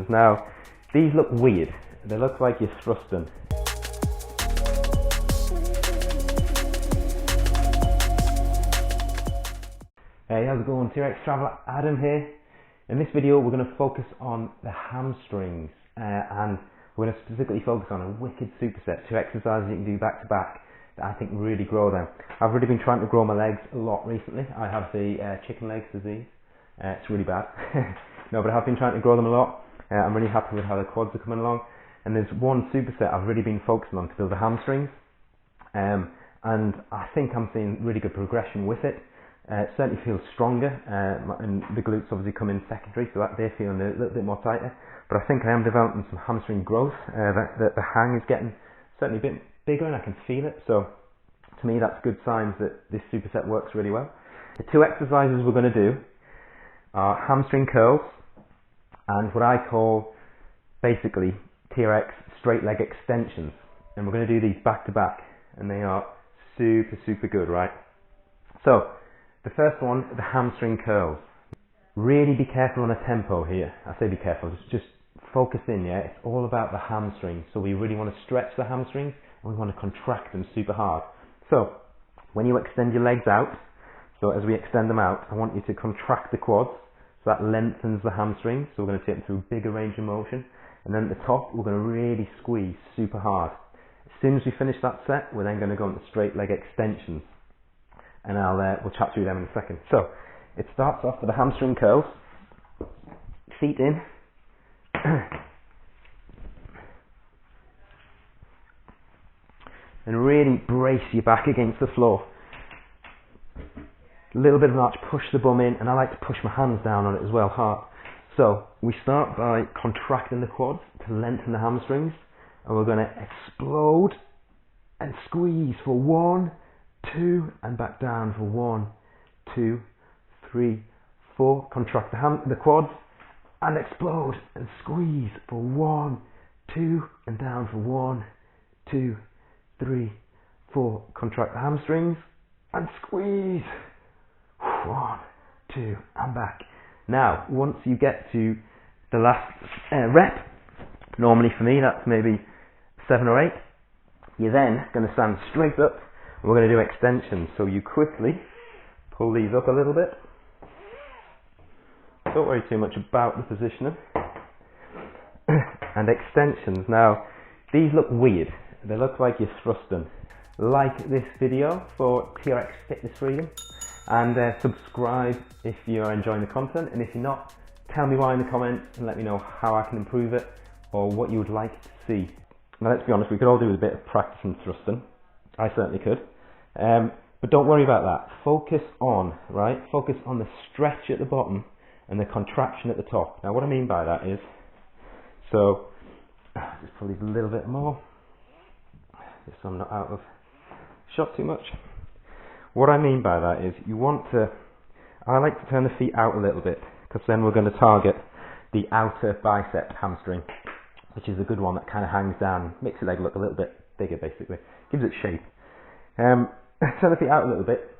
Now, these look weird. They look like you're thrusting. Hey, how's it going? TRX Traveler Adam here. In this video, we're going to focus on the hamstrings, and we're going to specifically focus on a wicked superset, 2 exercises you can do back to back that I think really grow them. I've really been trying to grow my legs a lot recently. I have the chicken legs disease. It's really bad. No, but I have been trying to grow them a lot. I'm really happy with how the quads are coming along. And there's one superset I've really been focusing on to build the hamstrings. And I think I'm seeing really good progression with it. It certainly feels stronger, and the glutes obviously come in secondary, so that they're feeling a little bit more tighter. But I think I am developing some hamstring growth. The hang is getting certainly a bit bigger, and I can feel it. So to me, that's good signs that this superset works really well. The 2 exercises we're going to do are hamstring curls and what I call basically TRX Straight Leg Extensions. And we're going to do these back to back, and they are super good, right? So the first one, the hamstring curls. Really be careful on the tempo here. I say be careful, just focus in, yeah? It's all about the hamstrings. So we really want to stretch the hamstrings, and we want to contract them super hard. So when you extend your legs out, so as we extend them out, I want you to contract the quads, so that lengthens the hamstrings. So we're going to take them through a bigger range of motion. And then at the top, we're going to really squeeze super hard. As soon as we finish that set, we're then going to go into straight leg extensions. And we'll chat through them in a second. So it starts off with the hamstring curls, feet in, and really brace your back against the floor. A little bit of an arch, push the bum in, and I like to push my hands down on it as well, hard. So we start by contracting the quads to lengthen the hamstrings, and we're going to explode and squeeze for 1, 2, and back down for 1, 2, 3, 4. Contract the quads and explode and squeeze for 1, 2, and down for 1, 2, 3, 4. Contract the hamstrings and squeeze. 1, 2, and back. Now, once you get to the last rep, normally for me that's maybe 7 or 8, you're then going to stand straight up. We're going to do extensions, so you quickly pull these up a little bit. Don't worry too much about the positioning. And extensions. Now, these look weird. They look like you're thrusting. Like this video for TRX Fitness Freedom, and subscribe if you're enjoying the content. And if you're not, tell me why in the comments and let me know how I can improve it or what you would like to see. Now, let's be honest, we could all do with a bit of practice and thrusting. I certainly could. But don't worry about that. Focus on the stretch at the bottom and the contraction at the top. Now, what I mean by that is, so just pull these a little bit more, just so I'm not out of shot too much. What I mean by that is I like to turn the feet out a little bit, because then we're going to target the outer bicep hamstring, which is a good one that kind of hangs down, makes the leg look a little bit bigger basically, gives it shape. Turn the feet out a little bit,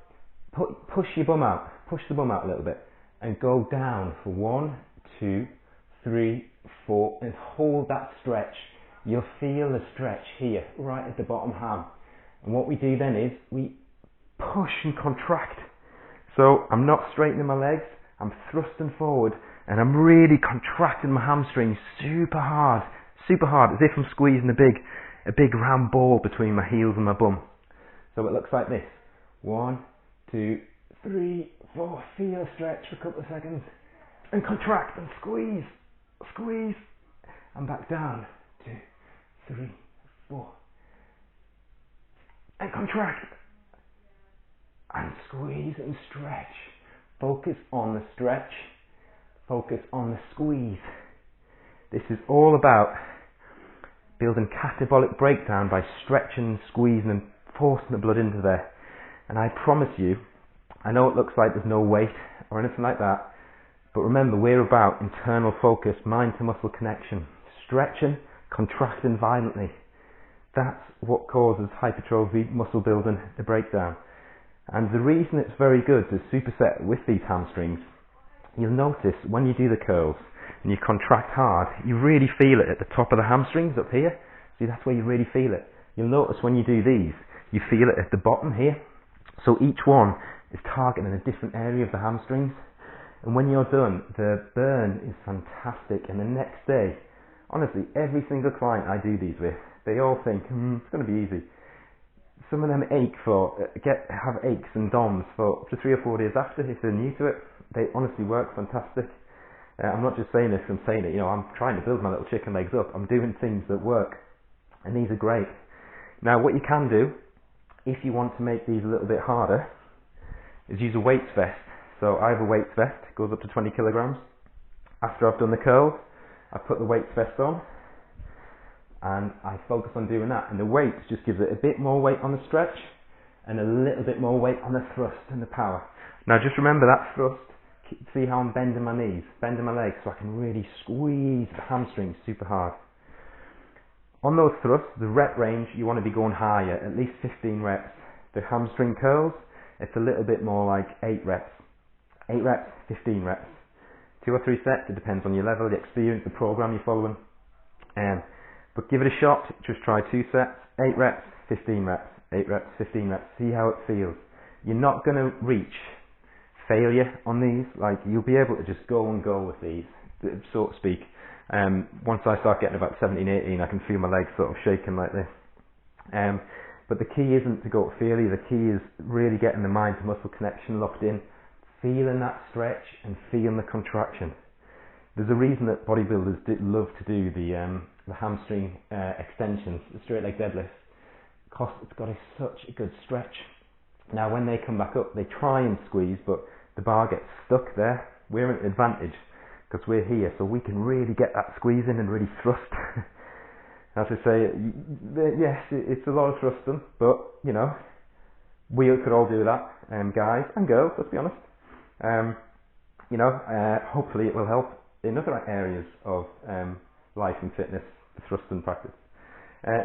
push your bum out, push the bum out a little bit, and go down for 1, 2, 3, 4, and hold that stretch. You'll feel the stretch here, right at the bottom ham. And what we do then is we push and contract. So I'm not straightening my legs, I'm thrusting forward, and I'm really contracting my hamstrings super hard, as if I'm squeezing a big round ball between my heels and my bum. So it looks like this. 1, 2, 3, 4. Feel a stretch for a couple of seconds, and contract and squeeze, and back down. 2, 3, 4, and contract, and squeeze and stretch. Focus on the stretch, focus on the squeeze. This is all about building catabolic breakdown by stretching, squeezing, and forcing the blood into there. And I promise you, I know it looks like there's no weight or anything like that, but remember, we're about internal focus, mind to muscle connection, stretching, contracting violently. That's what causes hypertrophy, muscle building, the breakdown. And the reason it's very good to superset with these hamstrings, you'll notice when you do the curls, and you contract hard, you really feel it at the top of the hamstrings up here. See, that's where you really feel it. You'll notice when you do these, you feel it at the bottom here. So each one is targeting a different area of the hamstrings. And when you're done, the burn is fantastic. And the next day, honestly, every single client I do these with, they all think, it's going to be easy. Some of them have aches and DOMs for up to 3 or 4 days after if they're new to it. They honestly work fantastic. I'm not just saying this, I'm saying it, I'm trying to build my little chicken legs up. I'm doing things that work, and these are great. Now, what you can do, if you want to make these a little bit harder, is use a weights vest. So I have a weights vest, it goes up to 20 kilograms. After I've done the curls, I put the weights vest on, and I focus on doing that. And the weights just gives it a bit more weight on the stretch, and a little bit more weight on the thrust and the power. Now just remember that thrust, see how I'm bending my knees, bending my legs, so I can really squeeze the hamstrings super hard. On those thrusts, the rep range, you want to be going higher, at least 15 reps. The hamstring curls, it's a little bit more like 8 reps. 8 reps, 15 reps. 2 or 3 sets, it depends on your level, the experience, the program you're following. But give it a shot, just try 2 sets, 8 reps, 15 reps, 8 reps, 15 reps, see how it feels. You're not going to reach failure on these, like you'll be able to just go and go with these, so to speak. Once I start getting about 17, 18, I can feel my legs sort of shaking like this. But the key isn't to go to failure, the key is really getting the mind to muscle connection locked in, feeling that stretch and feeling the contraction. There's a reason that bodybuilders love to do the hamstring extensions, the straight leg deadlifts, because it's got such a good stretch. Now when they come back up, they try and squeeze, but the bar gets stuck there. We're at an advantage because we're here, so we can really get that squeeze in and really thrust. As I say, yes, it's a lot of thrusting, but we could all do that, guys and girls, let's be honest. Hopefully it will help in other areas of life and fitness, the thrusting practice.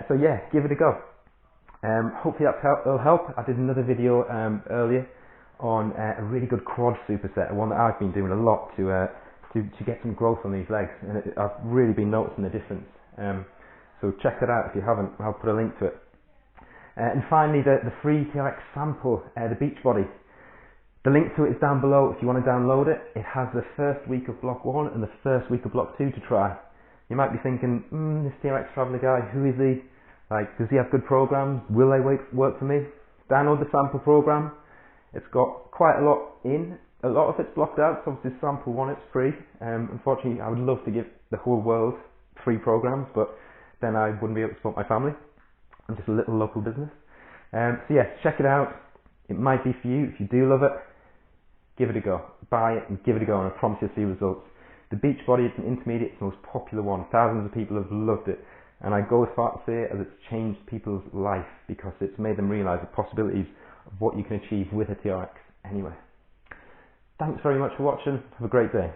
So yeah, give it a go. Hopefully that'll help. I did another video earlier on a really good quad superset, one that I've been doing a lot to get some growth on these legs, and I've really been noticing the difference. So check that out if you haven't. I'll put a link to it. And finally, the free TRX sample, the Beach Body. The link to it is down below if you want to download it. It has the first week of block 1 and the first week of block 2 to try. You might be thinking, this TRX Traveller guy, who is he? Like, does he have good programs? Will they work for me? Download the sample program. It's got quite a lot in. A lot of it's blocked out, so obviously sample 1, it's free. Unfortunately, I would love to give the whole world free programs, but then I wouldn't be able to support my family. I'm just a little local business. So yeah, check it out. It might be for you. If you do love it, give it a go. Buy it and give it a go, and I promise you'll see results. The Beach Body, it's an intermediate, it's the most popular one. Thousands of people have loved it. And I go as far to say as it's changed people's life because it's made them realise the possibilities of what you can achieve with a TRX anyway. Thanks very much for watching. Have a great day.